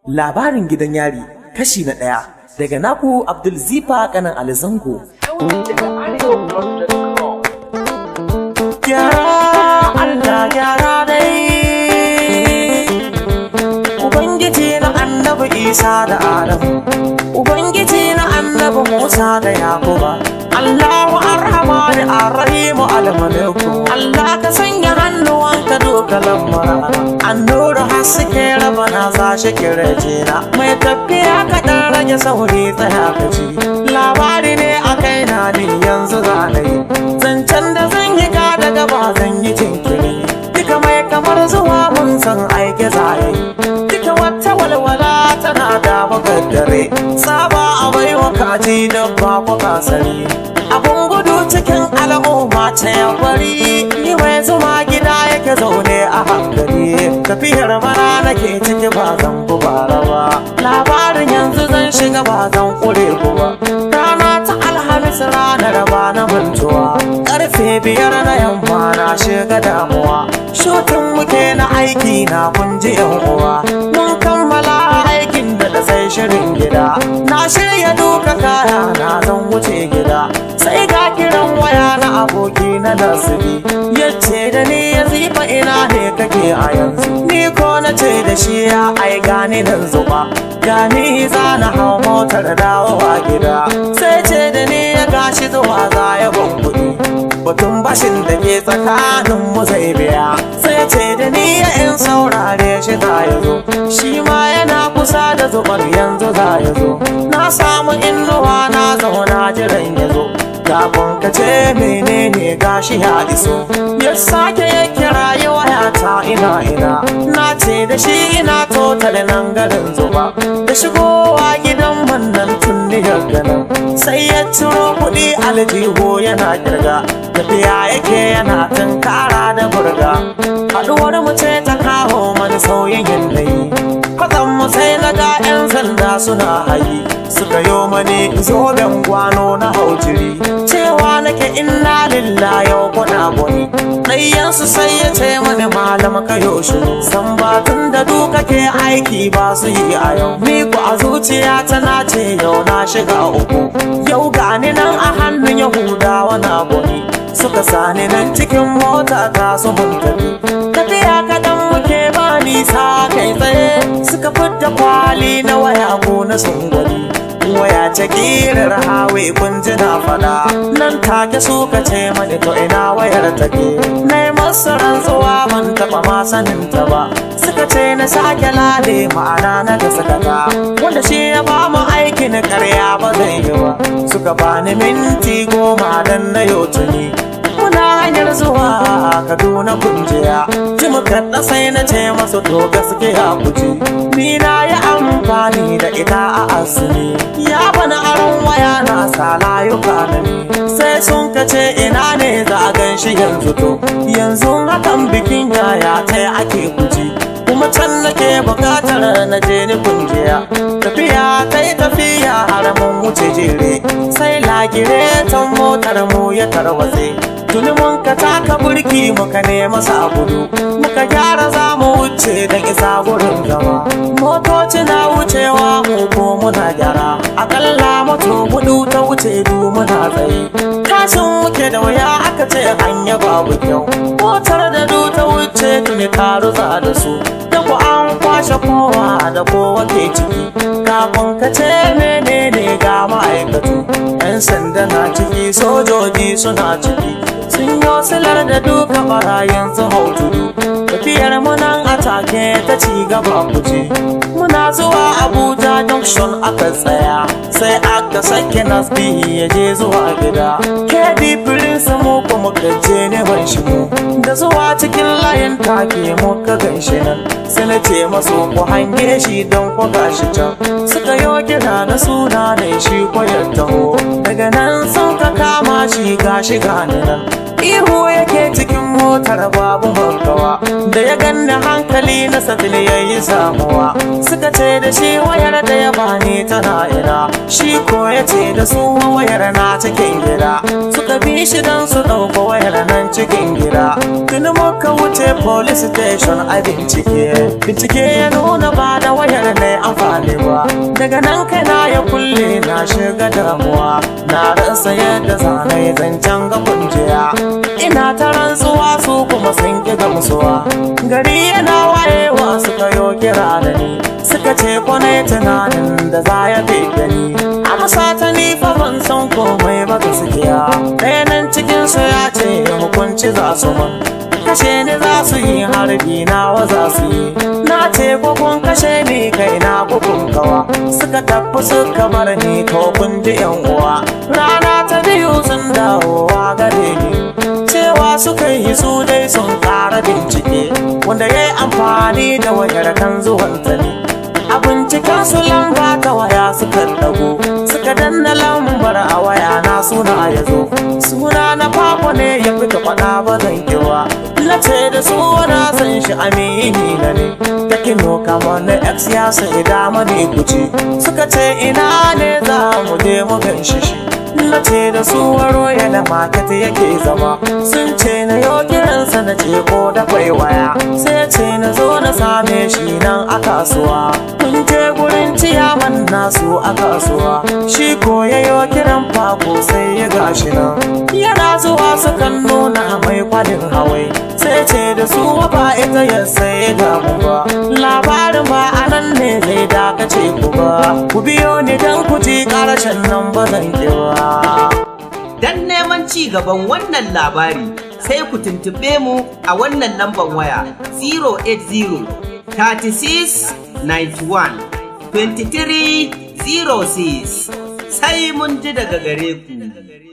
Labarin gidan yari kashi na 1 daga naku Abdul Zifa kanan Alizango. Gyara Allah gyara dai, Ubangiji na Annabi Isa da Adamu, Ubangiji na Annabi Musa da Yakuba, Allahu Ar-Rahman Ar-Rahim Al-Maliku. Allah ka sanya hannuwanka doka lamara, annura haske rabana za shi kirjina, mai tafiya kaɗan rage sauri tsaya ka ji. Labari ne a kaina ni yanzu zanayi, zancen da zan yi ga daga ba zan yi jinkiri, duka mai kamar zuwa mun san aiki zaye, duka wata walwala tana da magaddare, saba a baiwa kaji dabba ko kasari, abun gudu cikin al'umma ta yabari, ni mai zuma gida yake zaune a hankali, tafiyar bara nake ciki ba zan bara ba, labarin yanzu zan shiga ba zan kure ba. Rana ta Alhamis ranar ba na mantuwa, karfe 5 na yamma na shiga damuwa, shutun muke na aiki na kunji yan uwa, mun kammala aikin da sai shirin gida, na shirya duka kaya na zan wuce gida, sai ga kiran waya na aboki na Nasibi, yace da ni ya zifa ina ne kake a yanzu, ni ko na ce da shi ya ai gani nan zuba, gani za na hau motar dawowa gida, sai ce da ni ya gashi zuwa za ya ban kuɗi, batun bashin da ke tsakanin mu zai biya, sai ce da ni ya in saurare shi za ya zo, shi ma yana kusa da zubar yanzu za ya zo, na samu innuwa na zauna jiran ya zo, kafin ka ce menene gashi ya iso, ya sake ya kira yi wayata ina na ce da shi ina total nan garin zuba, da shigowa gidan wannan tunniyar ganin, sai ya ciro kuɗi aljihu yana kirga, tafiya yake yana tunkara da burga, haɗuwar mu ce ta kawo mani sauyin yanayi, kwatsan mu sai na ga 'yan sanda suna hayi, suka yo mani zoben gwano na haujiri, cewa nake inna lillahi yau kuna boni, ɗayyansu sai ya ce mani malam ka yoshi, san batun da duka ke aiki ba su yi a yau, ni ku a zuciya tana ce yau na shiga uku, yau gani nan a hannun Yahudawa na boni, suka sani nan cikin mota ta su mun tafiya kaɗan muke ba nisa kai tsaye, suka fidda kwali na waya ko na sungwani, waya ta kirar hawe kun ji na fada, nan take suka ce mani to ina wayar take, na yi masu rantsuwa ban taɓa ma sanin ta ba, suka ce na sake lale ma'ana na da sakata, wanda shi ya ba mu aikin karya ba zai yi ba, suka bani minti 10 dan na yotuni, muna hanyar zuwa Kaduna kunjiya, ji muka sai na ce masu to gaskiya kuji, ni na yi amfani da ita a asiri, ya bana aron waya na sa layuka na ni, sai sun kace ina ne za a gan shi yanzu to, yanzu hakan bikin yaya ta ake kuji, kuma can nake bukatar na je ni kunjiya, tafiya kai tafiya har mun wuce jere, sai lagire ta motar mu ya tarwatse, tuni mun ka taka burki muka nema sa gudu, muka gyara za mu wuce don isa gurin gaba, motoci na wucewa mu ko muna gyara, akalla moto 4 ta wuce du muna tsaye, tashin muke da waya aka ce hanya babu kyau, motar da du ta wuce tuni ta rutsa da su, da ku an kwashe kowa da kowa ke ciki, kafin ka ce menene ga ma'aikatu, 'yan sanda na ciki sojoji suna ciki, sun yi silar da duka barayin su hau tudu, tafiyar munan a take ta ci gaba kuje, muna zuwa Abuja junction aka tsaya, sai aka sake Nasbi ya je zuwa gida, KD Prince mu kuma kaje ne ban shi mu, da zuwa cikin layin take muka gan shi nan, sai na ce masu ku hange shi don ku gashi can, suka yo kira na suna da shi kwayar taho, daga nan sun ka kama shi gashi gani nan, ihu yake cikin motar babu makawa, da ya ganna hankali na safil yayi samuwa, suka ce da shi wayar da ya bani tana ina, shi ko ya ce da su wayar na cikin gida, suka bi shi don su ɗauka wayar nan cikin gida, tuni muka wuce police station a bincike ya nuna ba da wayar ne amfani daga nan kaina ya kulle na shiga damuwa, na rasa yadda zanai zancen ga kunjiya. Ina ta rantsuwa su kuma sun ki gamsuwa, gari yana wayewa suka yo kira da ni, suka ce kwanai tunanin da za ya da ni. Amsa ta ni fa ban san komai ba gaskiya, ɗaya nan cikinsu ya ce hukunci za su man, kashe ni za su yi, harbi nawa za su yi. Na ce ko kun kashe ni kai na kun kawa, suka tafi suka bar ni ko kun ji yan uwa. Rana ta biyu sun dawowa gare ni, cewa suka yi su dai sun ƙara bincike, wanda ya yi amfani da wayar kan zuwanta ne. A binciken su lamba ta waya suka dago, suka danna lambar a waya na suna ya zo. Suna na Papa ne ya fita faɗa ba zan kiwa, na ce da su na san shi amini na ne. Ta kino kamar na ex ya sai dama ne kuce, suka ce ina ne za mu je mu gan shi. Na ce da su waro yana market yake zama, sun ce na yau kiransa na ce ko da kwai waya, sai ce na zo na same shi nan a kasuwa. Kun je gurin ciyaman nasu a kasuwa, shi ko ya yau kiran Pako sai ya gashi nan. Yana zuwa sukan nuna mai kwanin hawai, sai ce da su ba ita ya sai damu ba, labarin ba anan ne zai dakace ku ba, ku biyo ni dan ku ji ƙarshen nan ba zan ba. Dan neman ci gaban wannan labari sai ku tuntube mu a wannan lambar waya 080 36 91 23 06. Sai mun ji daga gare ku.